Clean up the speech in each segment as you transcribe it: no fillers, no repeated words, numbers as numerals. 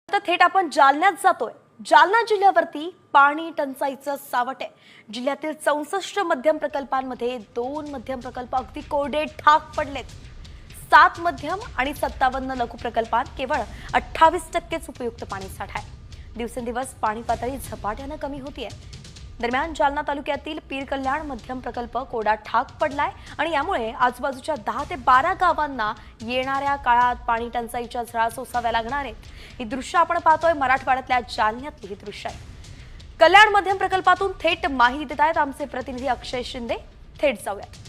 तर थेट आपण जालन्यात जातोय। जालना जिल्ह्यावरती पाणी टंचाईचं सावट आहे। जिल्ह्यातील 64 मध्यम प्रकल्पांमध्ये 2 मध्यम प्रकल्प अगदी कोरडे ठाक पडलेत। 7 मध्यम आणि 57 लघु प्रकल्पात केवळ 28% उपयुक्त पाणी साठा आहे। दिवसेंदिवस पाणी पातळी झपाट्याने कमी होतीये। दरम्यान जालना तालुक्यातील पीर कल्याण मध्यम प्रकल्प कोरडा ठाक पडलाय आणि यामुळे आजूबाजूच्या 10 ते 12 गावांना येणाऱ्या काळात पाणी टंचाईच्या झळा सोसाव्या लागणार आहेत। ही दृश्य आपण पाहतोय मराठवाड्यातल्या जालन्यातली ही दृश्य आहे। कल्याण मध्यम प्रकल्पातून थेट माहिती देत आहेत आमचे प्रतिनिधी अक्षय शिंदे। थेट जाऊयात।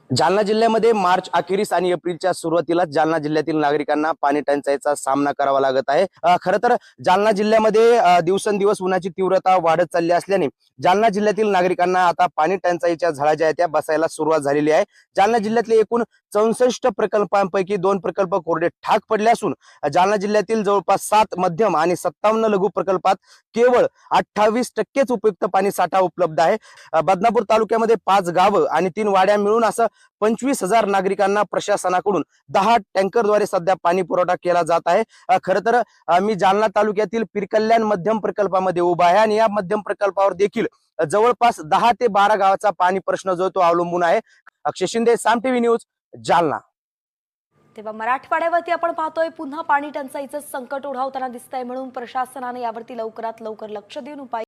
जालना जिल्ह्यामध्ये मार्च अखेरीस आणि एप्रिलच्या सुरुवातीला जालना जिल्ह्यातील नागरिकांना पाणी टंचाईचा सामना करावा लागत आहे। खरं तर जालना जिल्ह्यामध्ये दिवसेंदिवस उन्हाची तीव्रता वाढत चालली असल्याने जालना जिल्ह्यातील नागरिकांना आता पाणी टंचाईच्या झळा ज्या आहेत त्या बसायला सुरुवात झालेली आहे। जालना जिल्ह्यातले एकूण 64 प्रकल्पांपैकी 2 प्रकल्प कोरडे ठाक पडले असून जालना जिल्ह्यातील जवळपास 7 मध्यम आणि 57 लघु प्रकल्पात केवळ 28% उपयुक्त पाणी साठा उपलब्ध आहे। बदनापूर तालुक्यामध्ये 5 गावं आणि 3 वाड्या मिळून असं 25,000 नागरिकांना प्रशासनाकडून 10 टँकरद्वारे सध्या पाणी पुरवठा केला जात आहे। खरं तर मी जालना तालुक्यातील पीर कल्याण मध्यम प्रकल्पामध्ये उभा आहे आणि या मध्यम प्रकल्पावर देखील जवळपास 10 ते 12 गावाचा पाणी प्रश्न जो तो अवलंबून आहे। अक्षय शिंदे, साम टीव्ही न्यूज, जालना। तेव्हा मराठवाड्यावरती आपण पाहतोय पुन्हा पाणी टंचाईचं संकट ओढावताना दिसतंय, म्हणून प्रशासनाने यावरती लवकरात लवकर लक्ष देऊन उपाय